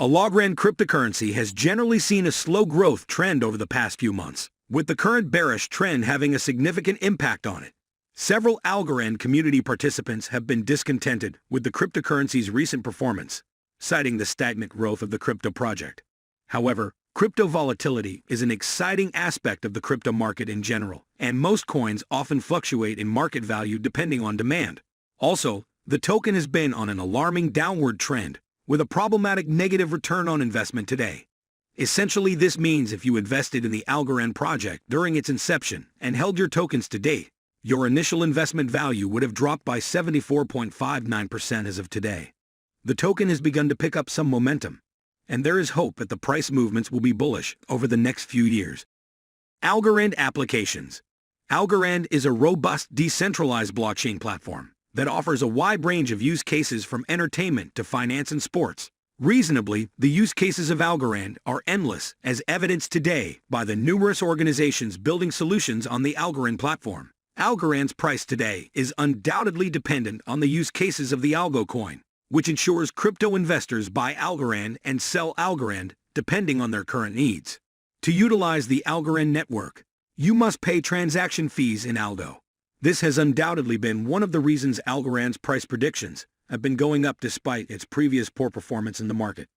ALGORAND cryptocurrency has generally seen a slow growth trend over the past few months, with the current bearish trend having a significant impact on it. Several ALGORAND community participants have been discontented with the cryptocurrency's recent performance, citing the stagnant growth of the crypto project. However, crypto volatility is an exciting aspect of the crypto market in general, and most coins often fluctuate in market value depending on demand. Also, the token has been on an alarming downward trend, with a problematic negative return on investment today. Essentially, this means if you invested in the ALGORAND project during its inception and held your tokens to date, your initial investment value would have dropped by 74.59% as of today. The token has begun to pick up some momentum, and there is hope that the price movements will be bullish over the next few years. ALGORAND applications. ALGORAND is a robust, decentralized blockchain platform that offers a wide range of use cases from entertainment to finance and sports. Reasonably, the use cases of ALGORAND are endless, as evidenced today by the numerous organizations building solutions on the ALGORAND platform. ALGORAND's price today is undoubtedly dependent on the use cases of the algo coin, which ensures crypto investors buy ALGORAND and sell ALGORAND depending on their current needs. To utilize the ALGORAND network, you must pay transaction fees in algo. This has undoubtedly been one of the reasons ALGORAND's price predictions have been going up despite its previous poor performance in the market.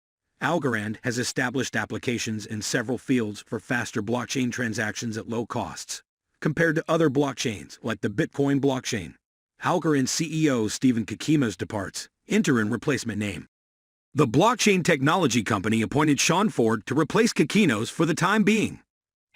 ALGORAND has established applications in several fields for faster blockchain transactions at low costs, compared to other blockchains like the Bitcoin blockchain. ALGORAND CEO Stephen Kakimos departs, interim replacement name. The blockchain technology company appointed Sean Ford to replace Kakimos for the time being.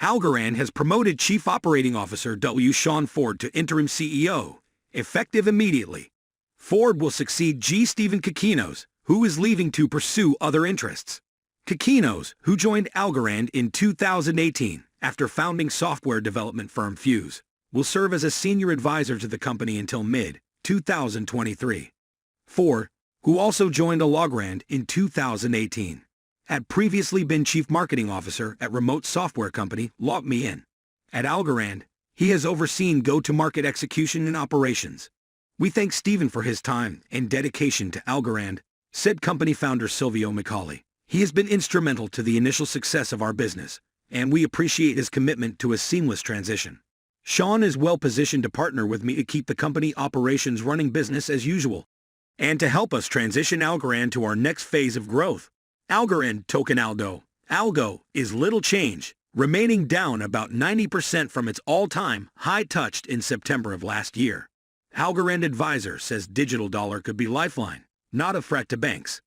ALGORAND has promoted Chief Operating Officer W. Sean Ford to interim CEO, effective immediately. Ford will succeed G. Stephen Kakimos, who is leaving to pursue other interests. Kakimos, who joined ALGORAND in 2018 after founding software development firm Fuse, will serve as a senior advisor to the company until mid-2023. Ford, who also joined ALGORAND in 2018, had previously been Chief Marketing Officer at remote software company LogMeIn. At ALGORAND, he has overseen go-to-market execution and operations. We thank Stephen for his time and dedication to ALGORAND, said company founder Silvio Micali. He has been instrumental to the initial success of our business, and we appreciate his commitment to a seamless transition. Sean is well positioned to partner with me to keep the company operations running business as usual, and to help us transition ALGORAND to our next phase of growth. ALGORAND token algo. Algo is little change, remaining down about 90% from its all-time high touched in September of last year. ALGORAND advisor says digital dollar could be lifeline, not a threat to banks.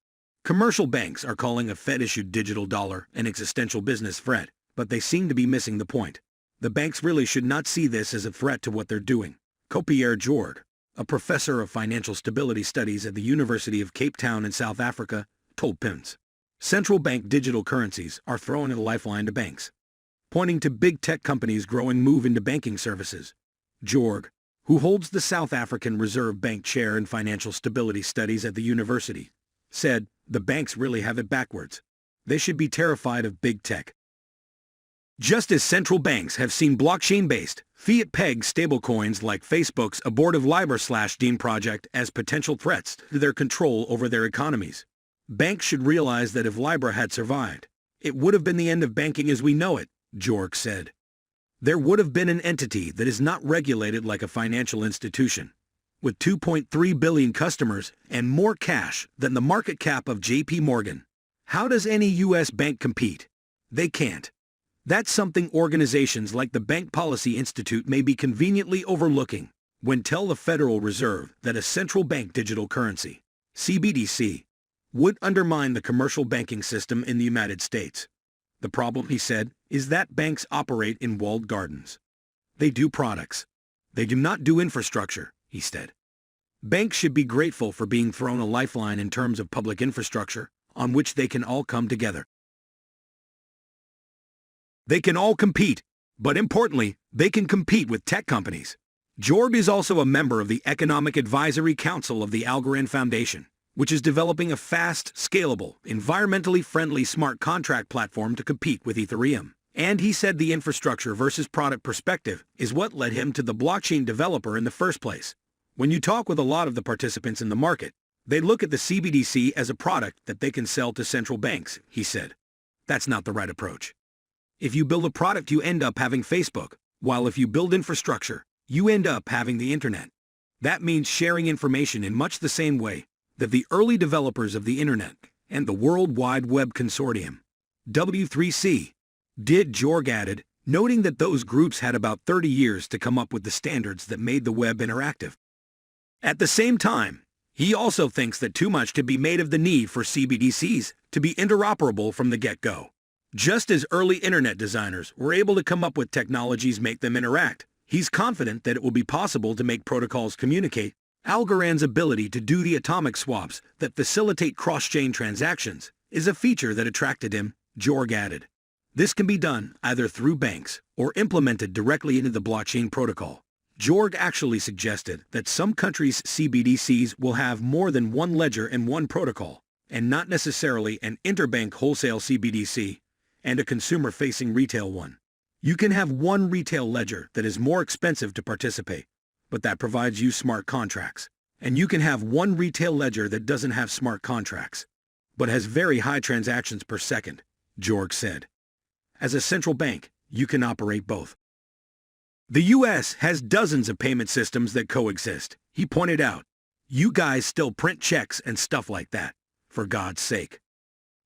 Commercial banks are calling a Fed-issued digital dollar an existential business threat, but they seem to be missing the point. The banks really should not see this as a threat to what they're doing. Kopier Jorg, a professor of financial stability studies at the University of Cape Town in South Africa, told PIMS. Central bank digital currencies are throwing a lifeline to banks, pointing to big tech companies' growing move into banking services. Jorg, who holds the South African Reserve Bank chair in financial stability studies at the university, said, "The banks really have it backwards. They should be terrified of big tech." Just as central banks have seen blockchain-based, fiat-pegged stablecoins like Facebook's abortive Libra/Diem project as potential threats to their control over their economies, banks should realize that if Libra had survived, it would have been the end of banking as we know it, Jorg said. There would have been an entity that is not regulated like a financial institution, with 2.3 billion customers and more cash than the market cap of JP Morgan. How does any U.S. bank compete? They can't. That's something organizations like the Bank Policy Institute may be conveniently overlooking when tell the Federal Reserve that a central bank digital currency, CBDC, would undermine the commercial banking system in the United States. The problem, he said, is that banks operate in walled gardens. They do products. They do not do infrastructure, he said. Banks should be grateful for being thrown a lifeline in terms of public infrastructure, on which they can all come together. They can all compete, but importantly, they can compete with tech companies. Jorg is also a member of the Economic Advisory Council of the ALGORAND Foundation, which is developing a fast, scalable, environmentally friendly smart contract platform to compete with Ethereum. And he said the infrastructure versus product perspective is what led him to the blockchain developer in the first place. When you talk with a lot of the participants in the market, They look at the CBDC as a product that they can sell to central banks, he said. That's not the right approach. If you build a product, you end up having Facebook, while if you build infrastructure, you end up having the internet. That means sharing information in much the same way that the early developers of the internet and the World Wide Web Consortium, W3C, did, Jorg added, noting that those groups had about 30 years to come up with the standards that made the web interactive. At the same time, he also thinks that too much could be made of the need for CBDCs to be interoperable from the get-go. Just as early internet designers were able to come up with technologies make them interact, he's confident that it will be possible to make protocols communicate. Algorand's ability to do the atomic swaps that facilitate cross-chain transactions is a feature that attracted him, Jorg added. This can be done either through banks or implemented directly into the blockchain protocol. Jorg actually suggested that some countries' CBDCs will have more than one ledger and one protocol, and not necessarily an interbank wholesale CBDC and a consumer-facing retail one. You can have one retail ledger that is more expensive to participate, but that provides you smart contracts. And you can have one retail ledger that doesn't have smart contracts, but has very high transactions per second, Jorg said. As a central bank, you can operate both. The U.S. has dozens of payment systems that coexist, he pointed out. You guys still print checks and stuff like that, for God's sake.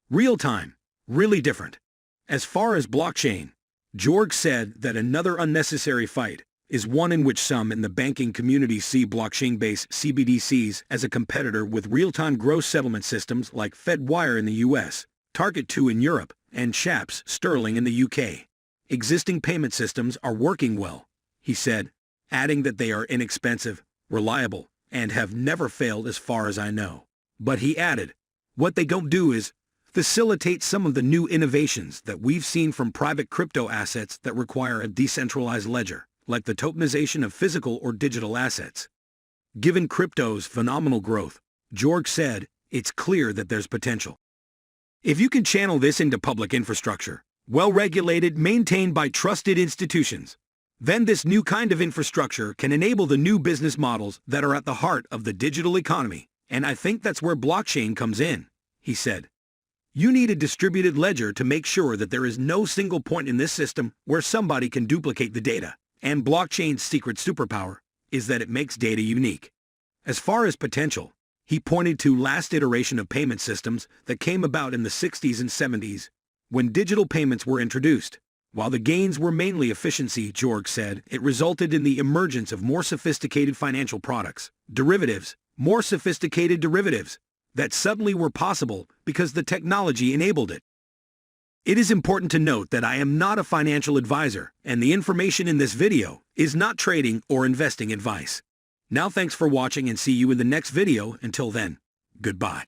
Real time, really different. As far as blockchain, Jorg said that another unnecessary fight is one in which some in the banking community see blockchain-based CBDCs as a competitor with real-time gross settlement systems like FedWire in the US, Target2 in Europe, and SHAPS Sterling in the UK. Existing payment systems are working well, he said, adding that they are inexpensive, reliable, and have never failed as far as I know. But he added, what they don't do is facilitate some of the new innovations that we've seen from private crypto assets that require a decentralized ledger, like the tokenization of physical or digital assets. Given crypto's phenomenal growth, Jorg said, it's clear that there's potential. If you can channel this into public infrastructure, well-regulated, maintained by trusted institutions, then this new kind of infrastructure can enable the new business models that are at the heart of the digital economy, and I think that's where blockchain comes in, he said. You need a distributed ledger to make sure that there is no single point in this system where somebody can duplicate the data. And blockchain's secret superpower is that it makes data unique. As far as potential, he pointed to last iteration of payment systems that came about in the 60s and 70s, when digital payments were introduced. While the gains were mainly efficiency, Jorg said, it resulted in the emergence of more sophisticated financial products, derivatives, more sophisticated derivatives, that suddenly were possible because the technology enabled it. It is important to note that I am not a financial advisor, and the information in this video is not trading or investing advice. Now thanks for watching and see you in the next video. Until then, goodbye.